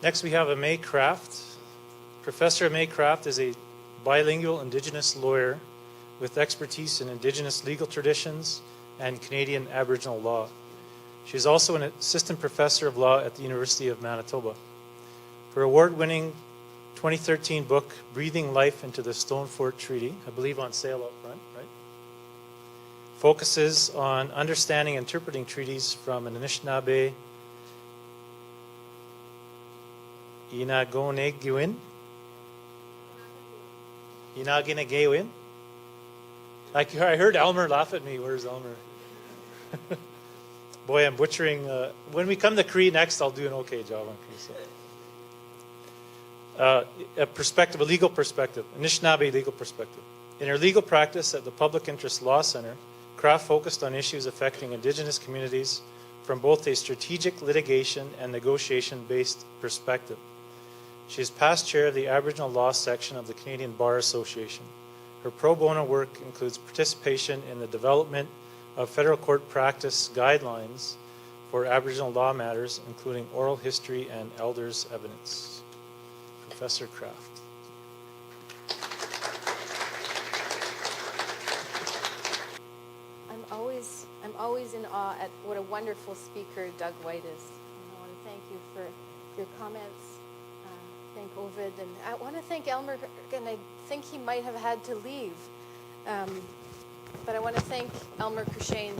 Next we have Aimée Craft. Professor Aimée Craft is a bilingual Indigenous lawyer with expertise in Indigenous legal traditions and Canadian Aboriginal law. She is also an assistant professor of law at the University of Manitoba. Her award-winning 2013 book, Breathing Life into the Stone Fort Treaty, I believe on sale up front, right? Focuses on understanding and interpreting treaties from an Anishinaabe, Inagonegewin, I heard Elmer laugh at me. Where's Elmer? Boy, I'm butchering. When we come to Cree next, I'll do an okay job on Cree. So. A legal perspective, Anishinaabe legal perspective. In her legal practice at the Public Interest Law Center, Craft focused on issues affecting Indigenous communities from both a strategic litigation and negotiation-based perspective. She is past chair of the Aboriginal Law section of the Canadian Bar Association. Her pro bono work includes participation in the development of federal court practice guidelines for Aboriginal law matters, including oral history and elders' evidence. Professor Craft. I'm always in awe at what a wonderful speaker Doug White is. And I want to thank you for your comments. Thank Ovid, and I want to thank Elmer, and I think he might have had to leave. But I want to thank Elmer Crushane.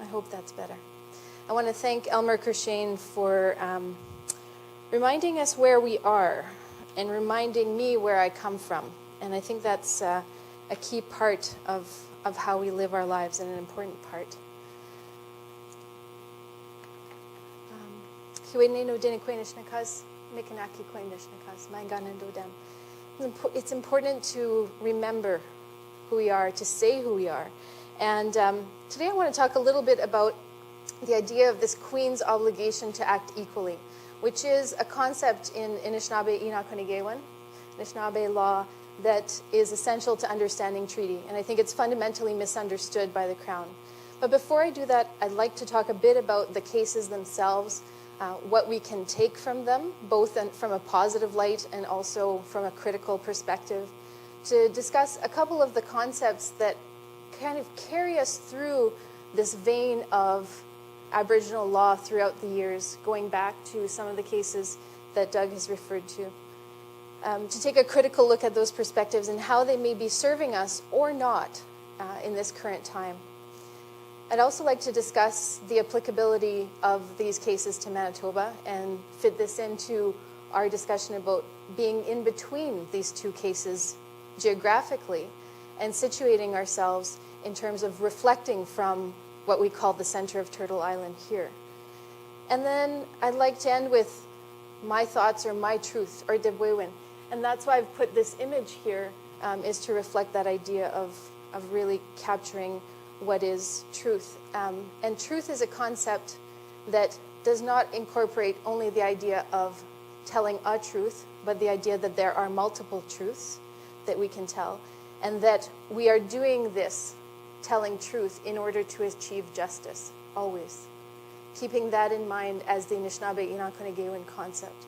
I hope that's better. I want to thank Elmer Crushane for reminding us where we are and reminding me where I come from. And I think that's a key part of how we live our lives, and an important part. It's important to remember who we are, to say who we are. And today I want to talk a little bit about the idea of this Queen's obligation to act equally, which is a concept in Anishinaabe law that is essential to understanding treaty. And I think it's fundamentally misunderstood by the Crown. But before I do that, I'd like to talk a bit about the cases themselves, what we can take from them, both from a positive light and also from a critical perspective, to discuss a couple of the concepts that kind of carry us through this vein of Aboriginal law throughout the years, going back to some of the cases that Doug has referred to take a critical look at those perspectives and how they may be serving us or not in this current time. I'd also like to discuss the applicability of these cases to Manitoba and fit this into our discussion about being in between these two cases geographically and situating ourselves in terms of reflecting from what we call the center of Turtle Island here. And then I'd like to end with my thoughts or my truth, or Debwewin. And that's why I've put this image here, is to reflect that idea of really capturing what is truth. And truth is a concept that does not incorporate only the idea of telling a truth, but the idea that there are multiple truths that we can tell, and that we are doing this, telling truth, in order to achieve justice, always. Keeping that in mind as the Anishinaabe concept.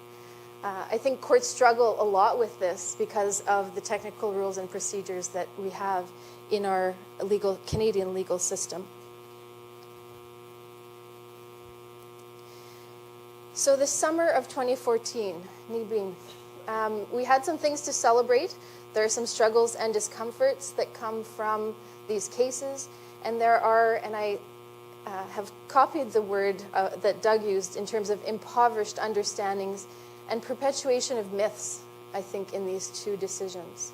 I think courts struggle a lot with this because of the technical rules and procedures that we have in our Canadian legal system. So the summer of 2014, we had some things to celebrate. There are some struggles and discomforts that come from these cases, and there are, and I have copied the word that Doug used in terms of impoverished understandings and perpetuation of myths, I think, in these two decisions.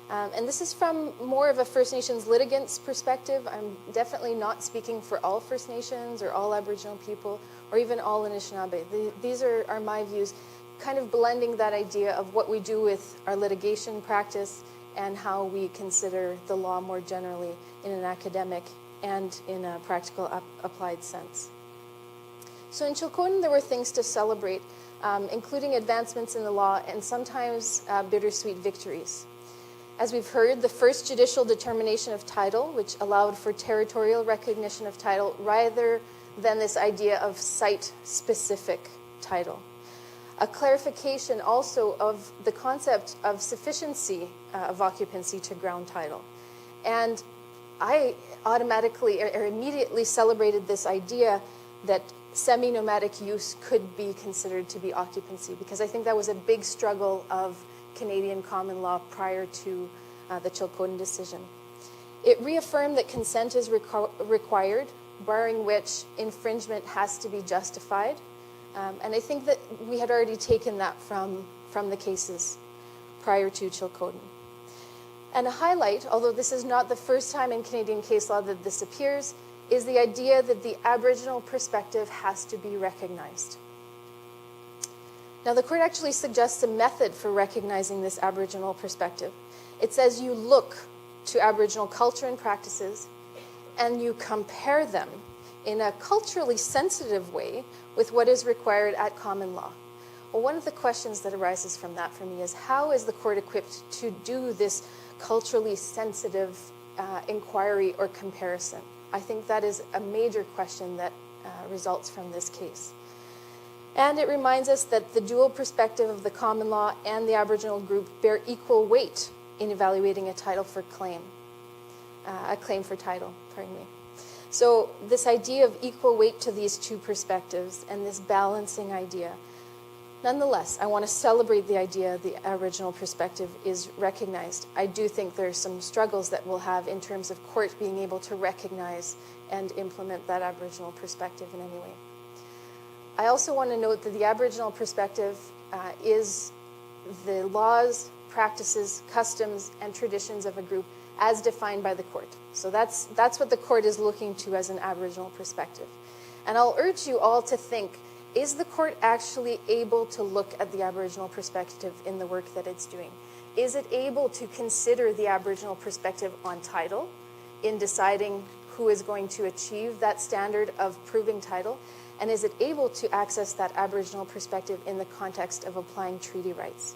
And this is from more of a First Nations litigant's perspective. I'm definitely not speaking for all First Nations or all Aboriginal people or even all Anishinaabe. These are my views, kind of blending that idea of what we do with our litigation practice and how we consider the law more generally in an academic and in a practical applied sense. So in Tsilhqot'in, there were things to celebrate, including advancements in the law and sometimes bittersweet victories. As we've heard, the first judicial determination of title, which allowed for territorial recognition of title rather than this idea of site-specific title. A clarification also of the concept of sufficiency of occupancy to ground title. And I automatically or immediately celebrated this idea that semi-nomadic use could be considered to be occupancy, because I think that was a big struggle of Canadian common law prior to the Tsilhqot'in decision. It reaffirmed that consent is required, barring which infringement has to be justified. And I think that we had already taken that from the cases prior to Tsilhqot'in. And a highlight, although this is not the first time in Canadian case law that this appears, is the idea that the Aboriginal perspective has to be recognized. Now, the court actually suggests a method for recognizing this Aboriginal perspective. It says you look to Aboriginal culture and practices, and you compare them in a culturally sensitive way with what is required at common law. Well, one of the questions that arises from that for me is, how is the court equipped to do this culturally sensitive inquiry or comparison? I think that is a major question that results from this case. And it reminds us that the dual perspective of the common law and the Aboriginal group bear equal weight in evaluating a title for claim, a claim for title, pardon me. So this idea of equal weight to these two perspectives and this balancing idea, nonetheless, I want to celebrate the idea the Aboriginal perspective is recognized. I do think there are some struggles that we'll have in terms of court being able to recognize and implement that Aboriginal perspective in any way. I also want to note that the Aboriginal perspective is the laws, practices, customs, and traditions of a group as defined by the court. So that's what the court is looking to as an Aboriginal perspective. And I'll urge you all to think, is the court actually able to look at the Aboriginal perspective in the work that it's doing? Is it able to consider the Aboriginal perspective on title in deciding who is going to achieve that standard of proving title? And is it able to access that Aboriginal perspective in the context of applying treaty rights?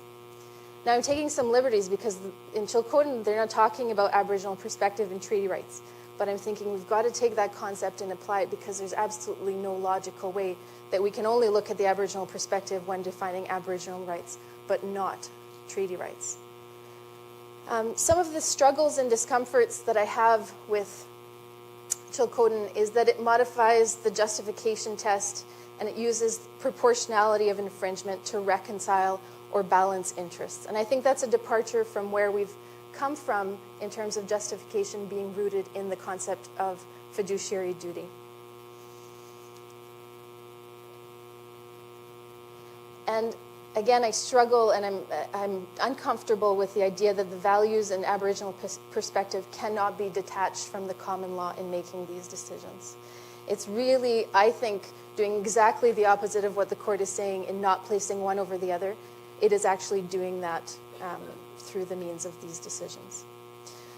Now, I'm taking some liberties because in Tsilhqot'in, they're not talking about Aboriginal perspective and treaty rights. But I'm thinking we've got to take that concept and apply it, because there's absolutely no logical way that we can only look at the Aboriginal perspective when defining Aboriginal rights, but not treaty rights. Some of the struggles and discomforts that I have with Tsilhqot'in is that it modifies the justification test and it uses proportionality of infringement to reconcile or balance interests. And I think that's a departure from where we've come from in terms of justification being rooted in the concept of fiduciary duty. And again, I struggle and I'm uncomfortable with the idea that the values and Aboriginal perspective cannot be detached from the common law in making these decisions. It's really, I think, doing exactly the opposite of what the court is saying in not placing one over the other. It is actually doing that through the means of these decisions.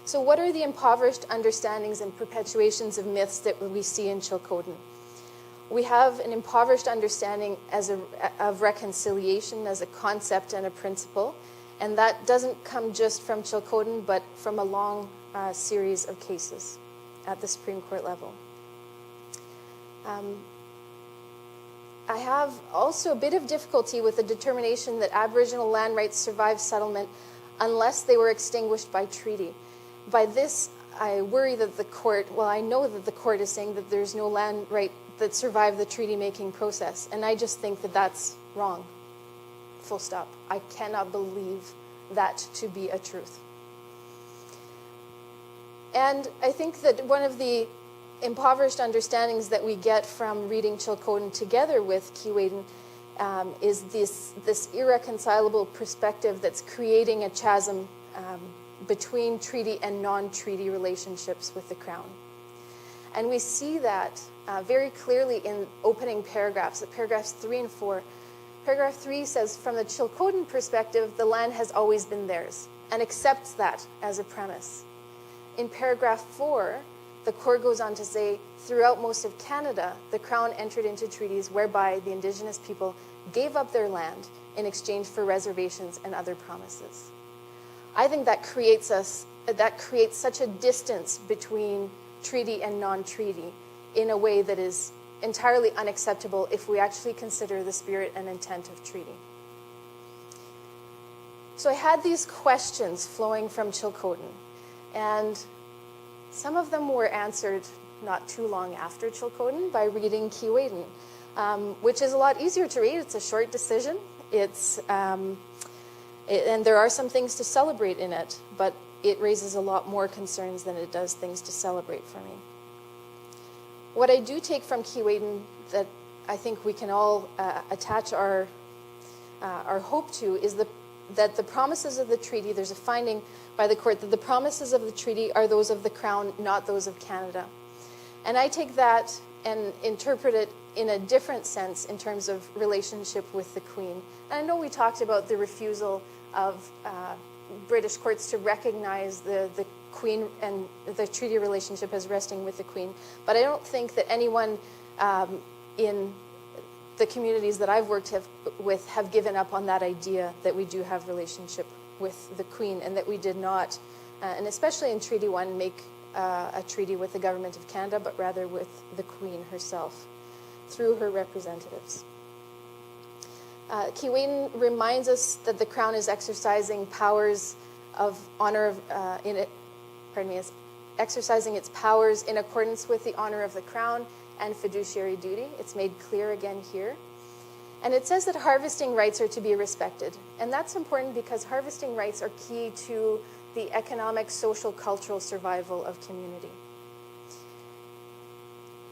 So what are the impoverished understandings and perpetuations of myths that we see in Tsilhqot'in? We have an impoverished understanding of reconciliation as a concept and a principle, and that doesn't come just from Tsilhqot'in, but from a long series of cases at the Supreme Court level. I have also a bit of difficulty with the determination that Aboriginal land rights survive settlement unless they were extinguished by treaty. By this, I worry that the court, well, I know that the court is saying that there's no land right that survive the treaty-making process, and I just think that that's wrong. Full stop. I cannot believe that to be a truth. And I think that one of the impoverished understandings that we get from reading Tsilhqot'in together with Keewatin is this irreconcilable perspective that's creating a chasm between treaty and non-treaty relationships with the Crown. And we see that very clearly in opening paragraphs, at paragraphs 3 and 4. Paragraph 3 says, from the Tsilhqot'in perspective, the land has always been theirs, and accepts that as a premise. In paragraph 4, the court goes on to say, throughout most of Canada, the Crown entered into treaties whereby the Indigenous people gave up their land in exchange for reservations and other promises. I think that creates such a distance between treaty and non-treaty in a way that is entirely unacceptable if we actually consider the spirit and intent of treaty. So I had these questions flowing from Tsilhqot'in, and some of them were answered not too long after Tsilhqot'in by reading Keewatin, which is a lot easier to read. It's a short decision. And there are some things to celebrate in it, but it raises a lot more concerns than it does things to celebrate for me. What I do take from Keewatin that I think we can all attach our hope to is that the promises of the treaty, there's a finding by the court that the promises of the treaty are those of the Crown, not those of Canada. And I take that and interpret it in a different sense in terms of relationship with the Queen. And I know we talked about the refusal of British courts to recognize the Queen and the treaty relationship as resting with the Queen. But I don't think that anyone in the communities that I've worked with have given up on that idea that we do have relationship with the Queen, and that we did not, and especially in Treaty 1, make a treaty with the Government of Canada, but rather with the Queen herself through her representatives. Keewatin reminds us that the Crown is exercising powers of honor is exercising its powers in accordance with the honor of the Crown and fiduciary duty. It's made clear again here. And it says that harvesting rights are to be respected. And that's important because harvesting rights are key to the economic, social, cultural survival of community.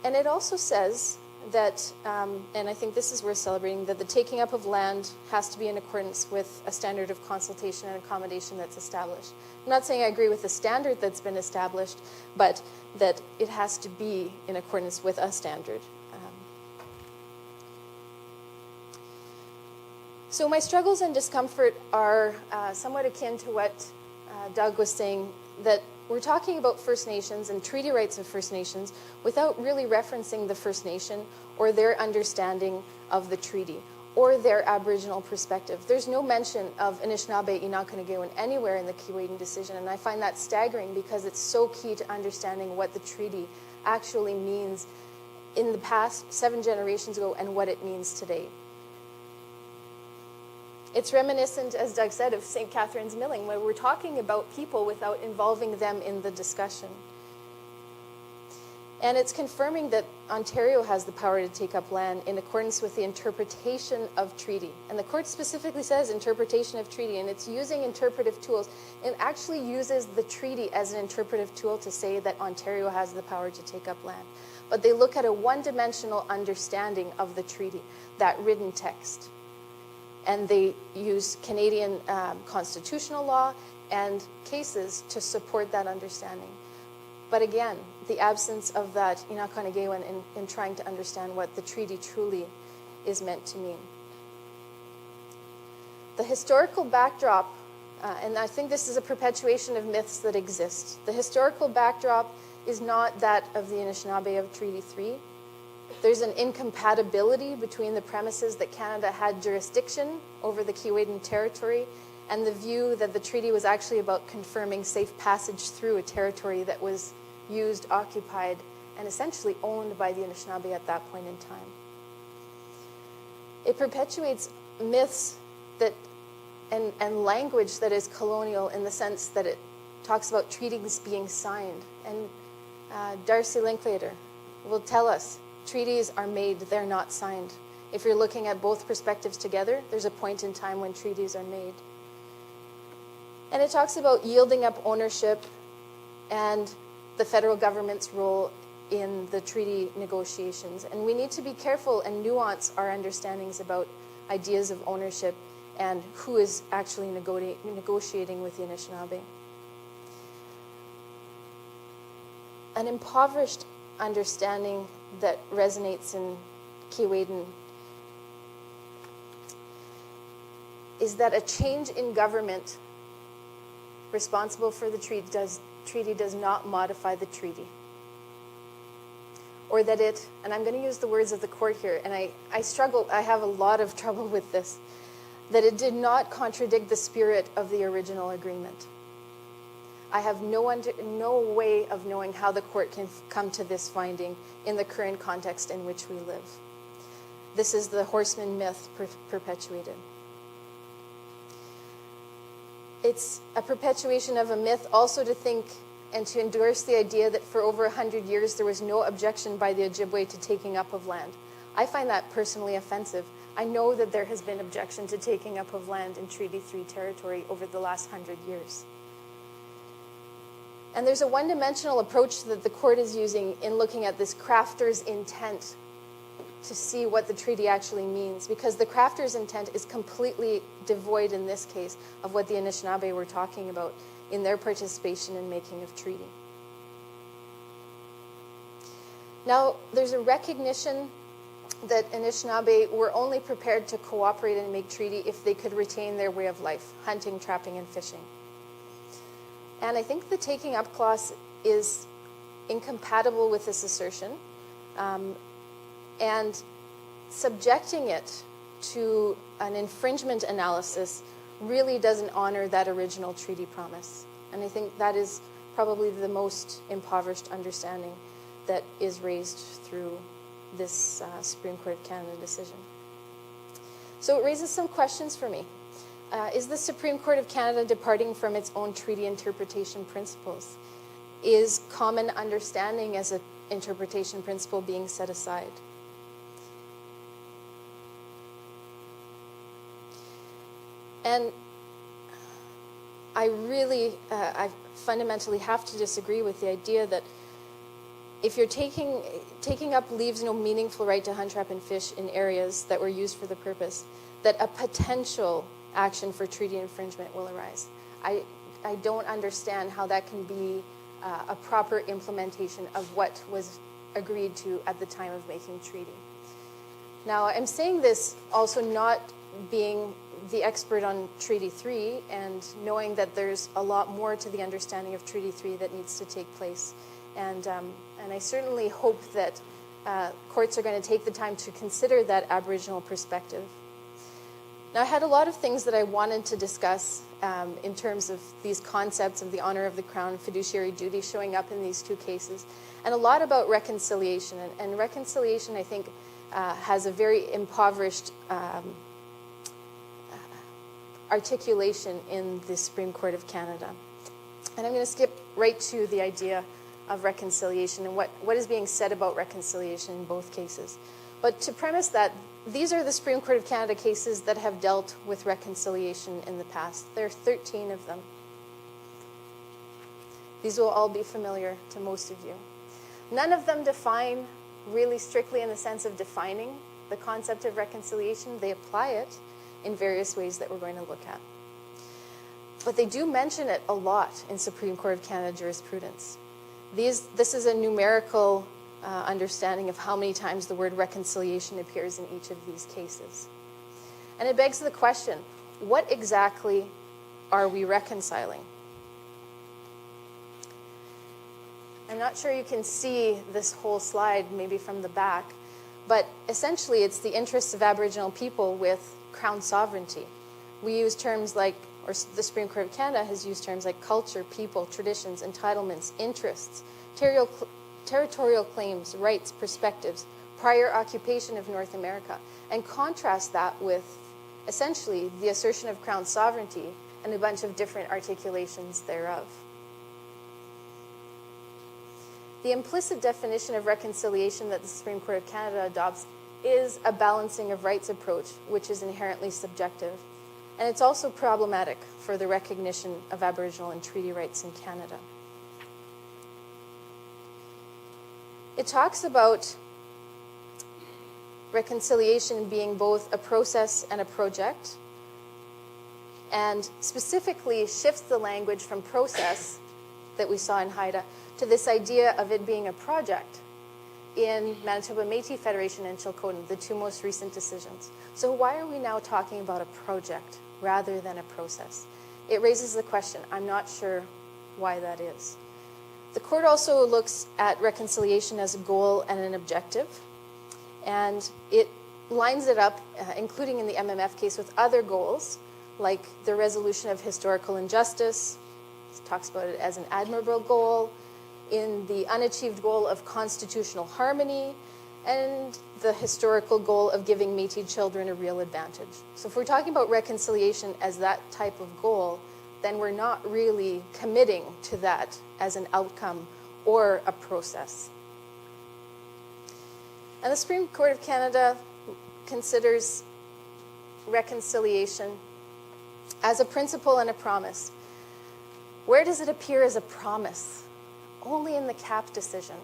And it also says that, and I think this is worth celebrating, that the taking up of land has to be in accordance with a standard of consultation and accommodation that's established. I'm not saying I agree with the standard that's been established, but that it has to be in accordance with a standard. So my struggles and discomfort are somewhat akin to what Doug was saying, that we're talking about First Nations and treaty rights of First Nations without really referencing the First Nation or their understanding of the treaty or their Aboriginal perspective. There's no mention of Anishinaabe, Inakanagewan anywhere in the Keewatin decision, and I find that staggering because it's so key to understanding what the treaty actually means in the past 7 generations ago and what it means today. It's reminiscent, as Doug said, of St. Catherine's Milling, where we're talking about people without involving them in the discussion. And it's confirming that Ontario has the power to take up land in accordance with the interpretation of treaty. And the court specifically says interpretation of treaty, and it's using interpretive tools. It actually uses the treaty as an interpretive tool to say that Ontario has the power to take up land. But they look at a one-dimensional understanding of the treaty, that written text. And they use Canadian constitutional law and cases to support that understanding. But again, the absence of that Inakanagewan in trying to understand what the treaty truly is meant to mean. The historical backdrop, and I think this is a perpetuation of myths that exist. The historical backdrop is not that of the Anishinaabe of Treaty 3. There's an incompatibility between the premises that Canada had jurisdiction over the Keewatin territory and the view that the treaty was actually about confirming safe passage through a territory that was used, occupied, and essentially owned by the Anishinaabe at that point in time. It perpetuates myths that, and language that is colonial in the sense that it talks about treaties being signed. And Darcy Linklater will tell us, treaties are made, they're not signed. If you're looking at both perspectives together, there's a point in time when treaties are made. And it talks about yielding up ownership and the federal government's role in the treaty negotiations. And we need to be careful and nuance our understandings about ideas of ownership and who is actually negotiating with the Anishinaabe. An impoverished understanding that resonates in Keewatin is that a change in government responsible for the treaty does not modify the treaty. Or that it, and I'm going to use the words of the court here, and I have a lot of trouble with this, that it did not contradict the spirit of the original agreement. I have no way of knowing how the court can come to this finding in the current context in which we live. This is the horseman myth perpetuated. It's a perpetuation of a myth also to think and to endorse the idea that for over 100 years there was no objection by the Ojibwe to taking up of land. I find that personally offensive. I know that there has been objection to taking up of land in Treaty 3 territory over the last 100 years. And there's a one-dimensional approach that the court is using in looking at this crafter's intent to see what the treaty actually means, because the crafter's intent is completely devoid in this case of what the Anishinaabe were talking about in their participation in making of treaty. Now, there's a recognition that Anishinaabe were only prepared to cooperate and make treaty if they could retain their way of life, hunting, trapping, and fishing. And I think the taking up clause is incompatible with this assertion, and subjecting it to an infringement analysis really doesn't honor that original treaty promise. And I think that is probably the most impoverished understanding that is raised through this Supreme Court of Canada decision. So it raises some questions for me. Is the Supreme Court of Canada departing from its own treaty interpretation principles? Is common understanding as an interpretation principle being set aside? And I fundamentally have to disagree with the idea that if you're taking up leaves no meaningful right to hunt, trap, and fish in areas that were used for the purpose, that a potential action for treaty infringement will arise. I don't understand how that can be a proper implementation of what was agreed to at the time of making treaty. Now, I'm saying this also not being the expert on Treaty 3 and knowing that there's a lot more to the understanding of Treaty 3 that needs to take place. And I certainly hope that courts are going to take the time to consider that Aboriginal perspective. Now, I had a lot of things that I wanted to discuss in terms of these concepts of the honor of the Crown, fiduciary duty showing up in these two cases, and a lot about reconciliation. And reconciliation, I think, has a very impoverished articulation in the Supreme Court of Canada. And I'm going to skip right to the idea of reconciliation and what is being said about reconciliation in both cases. But to premise that, these are the Supreme Court of Canada cases that have dealt with reconciliation in the past. There are 13 of them. These will all be familiar to most of you. None of them define really strictly in the sense of defining the concept of reconciliation. They apply it in various ways that we're going to look at. But they do mention it a lot in Supreme Court of Canada jurisprudence. This is a numerical understanding of how many times the word reconciliation appears in each of these cases. And it begs the question, what exactly are we reconciling? I'm not sure you can see this whole slide maybe from the back, but essentially it's the interests of Aboriginal people with Crown sovereignty. We use terms like, or the Supreme Court of Canada has used terms like culture, people, traditions, entitlements, interests, territorial claims, rights, perspectives, prior occupation of North America, and contrast that with essentially the assertion of Crown sovereignty and a bunch of different articulations thereof. The implicit definition of reconciliation that the Supreme Court of Canada adopts is a balancing of rights approach, which is inherently subjective. And it's also problematic for the recognition of Aboriginal and treaty rights in Canada. It talks about reconciliation being both a process and a project, and specifically shifts the language from process that we saw in Haida to this idea of it being a project in Manitoba Métis Federation and Tsilhqot'in, the two most recent decisions. So why are we now talking about a project rather than a process? It raises the question. I'm not sure why that is. The court also looks at reconciliation as a goal and an objective, and it lines it up, including in the MMF case, with other goals, like the resolution of historical injustice, It talks about it as an admirable goal, in the unachieved goal of constitutional harmony, and the historical goal of giving Métis children a real advantage. So if we're talking about reconciliation as that type of goal, then we're not really committing to that as an outcome or a process. And the Supreme Court of Canada considers reconciliation as a principle and a promise. Where does it appear as a promise? Only in the CAP decision.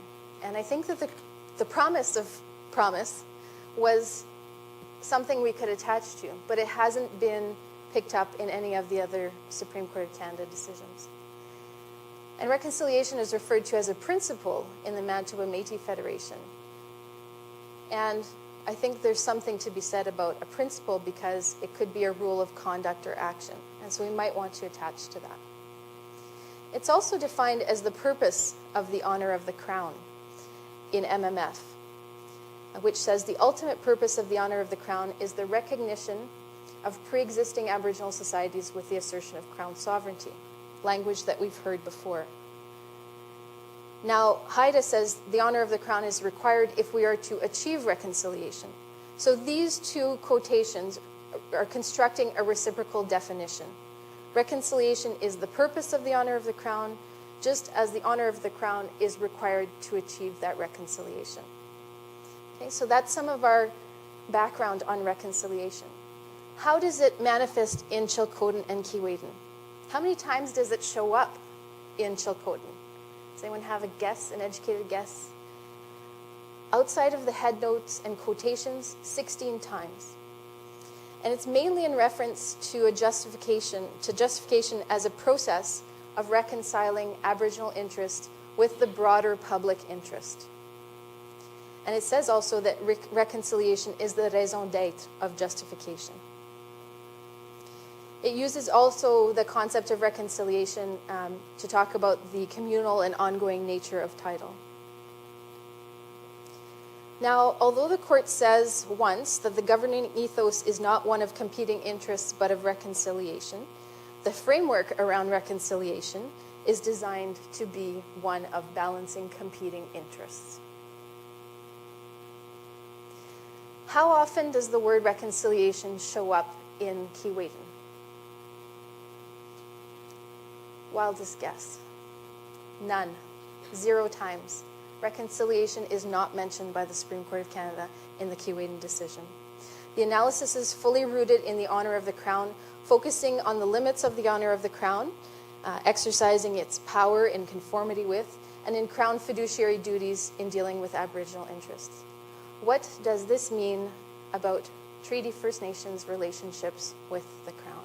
And I think that the promise of promise was something we could attach to, but it hasn't been picked up in any of the other Supreme Court of Canada decisions. And reconciliation is referred to as a principle in the Manitoba Métis Federation. And I think there's something to be said about a principle because it could be a rule of conduct or action. And so we might want to attach to that. It's also defined as the purpose of the honor of the Crown in MMF, which says the ultimate purpose of the honor of the Crown is the recognition of pre-existing Aboriginal societies with the assertion of Crown sovereignty, language that we've heard before. Now, Haida says the honor of the Crown is required if we are to achieve reconciliation. So these two quotations are constructing a reciprocal definition. Reconciliation is the purpose of the honor of the Crown, just as the honor of the Crown is required to achieve that reconciliation. Okay, so that's some of our background on reconciliation. How does it manifest in Tsilhqot'in and Keewatin? How many times does it show up in Tsilhqot'in? Does anyone have a guess, an educated guess? Outside of the headnotes and quotations, 16 times. And it's mainly in reference to justification as a process of reconciling Aboriginal interest with the broader public interest. And it says also that reconciliation is the raison d'être of justification. It uses also the concept of reconciliation to talk about the communal and ongoing nature of title. Now, although the court says once that the governing ethos is not one of competing interests but of reconciliation, the framework around reconciliation is designed to be one of balancing competing interests. How often does the word reconciliation show up in Keewatin? Wildest guess. None. 0 times. Reconciliation is not mentioned by the Supreme Court of Canada in the Keewatin decision. The analysis is fully rooted in the honor of the Crown, focusing on the limits of the honor of the Crown, exercising its power in conformity with, and in Crown fiduciary duties in dealing with Aboriginal interests. What does this mean about Treaty First Nations relationships with the Crown?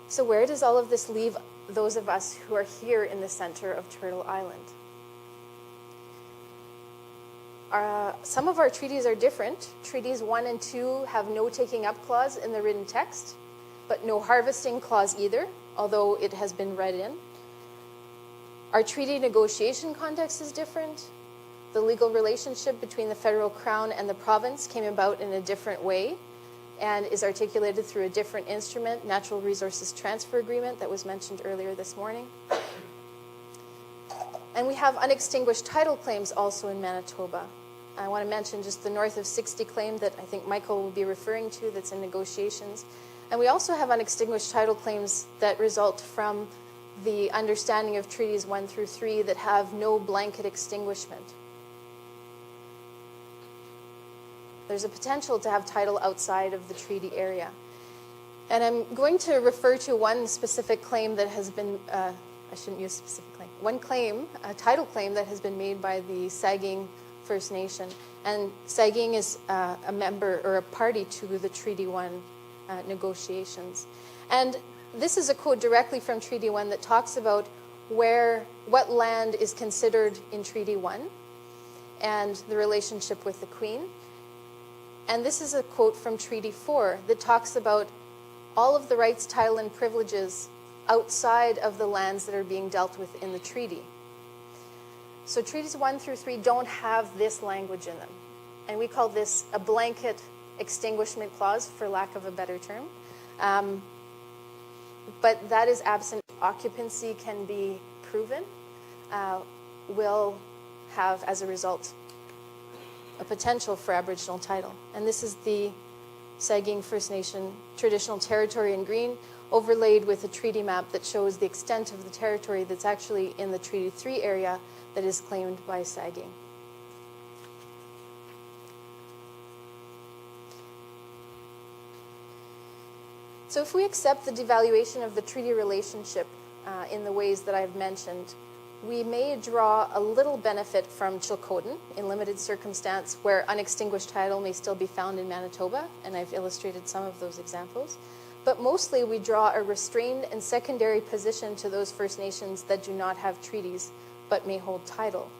So where does all of this leave those of us who are here in the center of Turtle Island? Some of our treaties are different. Treaties 1 and 2 have no taking up clause in the written text, but no harvesting clause either, although it has been read in. Our treaty negotiation context is different. The legal relationship between the federal crown and the province came about in a different way and is articulated through a different instrument, Natural Resources Transfer Agreement, that was mentioned earlier this morning. And we have unextinguished title claims also in Manitoba. I want to mention just the north of 60 claim that I think Michael will be referring to that's in negotiations. And we also have unextinguished title claims that result from the understanding of Treaties 1 through 3 that have no blanket extinguishment. There's a potential to have title outside of the treaty area. And I'm going to refer to one specific claim that has been, I shouldn't use specific claim, one claim, a title claim that has been made by the Saugeen First Nation. And Saugeen is a member or a party to the Treaty 1 negotiations. And this is a quote directly from Treaty 1 that talks about what land is considered in Treaty 1 and the relationship with the Queen. And this is a quote from Treaty 4 that talks about all of the rights, title, and privileges outside of the lands that are being dealt with in the treaty. So Treaties 1 through 3 don't have this language in them. And we call this a blanket extinguishment clause, for lack of a better term. but that is absent occupancy can be proven, will have, as a result, a potential for Aboriginal title. And this is the Saugeen First Nation traditional territory in green, overlaid with a treaty map that shows the extent of the territory that's actually in the Treaty 3 area that is claimed by Saugeen. So if we accept the devaluation of the treaty relationship in the ways that I've mentioned, we may draw a little benefit from Tsilhqot'in in limited circumstance where unextinguished title may still be found in Manitoba, and I've illustrated some of those examples. But mostly we draw a restrained and secondary position to those First Nations that do not have treaties but may hold title.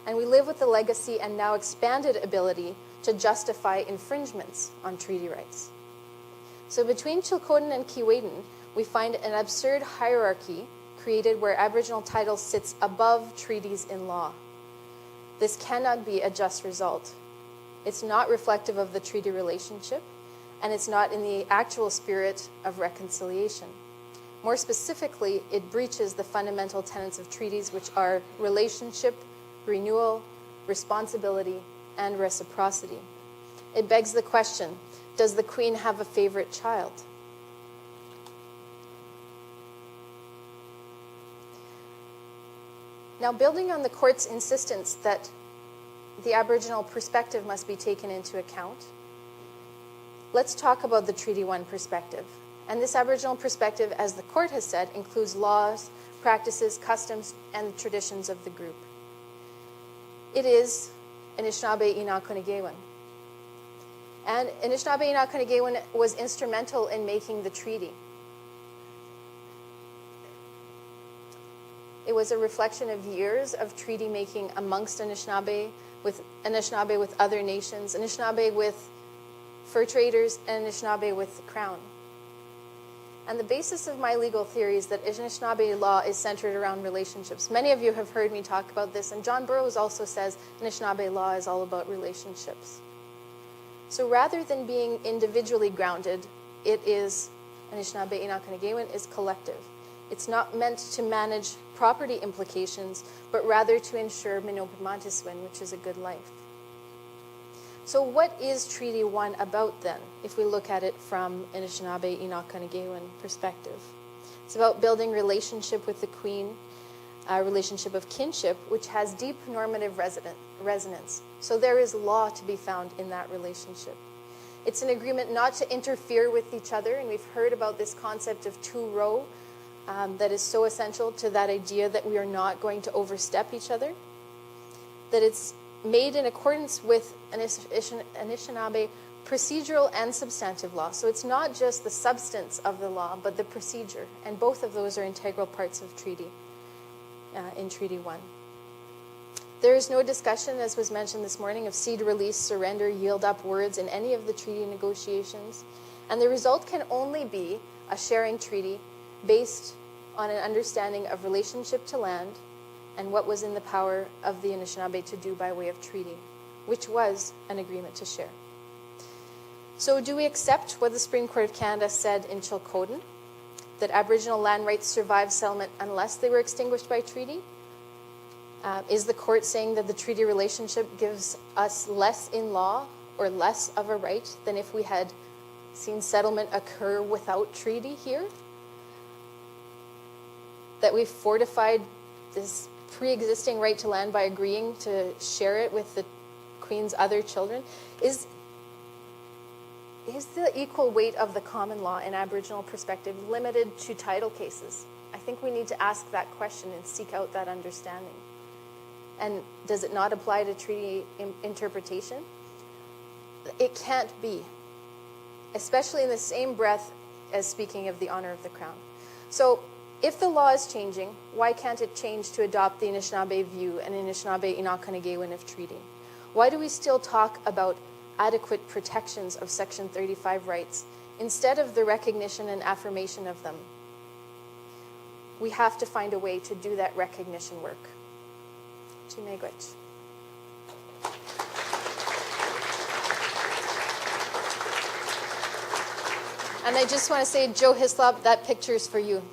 And we live with the legacy and now expanded ability to justify infringements on treaty rights. So between Tsilhqot'in and Keewatin, we find an absurd hierarchy created where Aboriginal title sits above treaties in law. This cannot be a just result. It's not reflective of the treaty relationship, and it's not in the actual spirit of reconciliation. More specifically, it breaches the fundamental tenets of treaties, which are relationship, renewal, responsibility, and reciprocity. It begs the question, does the Queen have a favorite child? Now, building on the court's insistence that the Aboriginal perspective must be taken into account, let's talk about the Treaty 1 perspective. And this Aboriginal perspective, as the court has said, includes laws, practices, customs, and traditions of the group. It is Anishinaabe Inakunigewan. And Anishinaabe Inakunigewan was instrumental in making the treaty. It was a reflection of years of treaty making amongst Anishinaabe with other nations, Anishinaabe with fur traders, and Anishinaabe with the Crown. And the basis of my legal theory is that Anishinaabe law is centered around relationships. Many of you have heard me talk about this, and John Burroughs also says Anishinaabe law is all about relationships. So rather than being individually grounded, it is, Anishinaabe Inakunigewan is collective. It's not meant to manage property implications, but rather to ensure Minopimaatiswin, which is a good life. So what is Treaty 1 about then, if we look at it from Anishinaabe Inakunigewan perspective? It's about building relationship with the Queen, a relationship of kinship, which has deep normative resonance. So there is law to be found in that relationship. It's an agreement not to interfere with each other, and we've heard about this concept of two row that is so essential to that idea that we are not going to overstep each other, that it's made in accordance with Anishinaabe procedural and substantive law. So it's not just the substance of the law, but the procedure, and both of those are integral parts of treaty, in Treaty 1. There is no discussion, as was mentioned this morning, of cede, release, surrender, yield up words in any of the treaty negotiations. And the result can only be a sharing treaty based on an understanding of relationship to land and what was in the power of the Anishinaabe to do by way of treaty, which was an agreement to share. So do we accept what the Supreme Court of Canada said in Tsilhqot'in, that Aboriginal land rights survive settlement unless they were extinguished by treaty? Is the court saying that the treaty relationship gives us less in law or less of a right than if we had seen settlement occur without treaty here? That we've fortified this pre-existing right to land by agreeing to share it with the Queen's other children? Is the equal weight of the common law in Aboriginal perspective limited to title cases? I think we need to ask that question and seek out that understanding. And does it not apply to treaty interpretation? It can't be, especially in the same breath as speaking of the honor of the Crown. So if the law is changing, why can't it change to adopt the Anishinaabe view and Anishinaabe Inakunigewan of treaty? Why do we still talk about adequate protections of Section 35 rights instead of the recognition and affirmation of them? We have to find a way to do that recognition work. Chimegwech. And I just want to say, Joe Hislop, that picture is for you.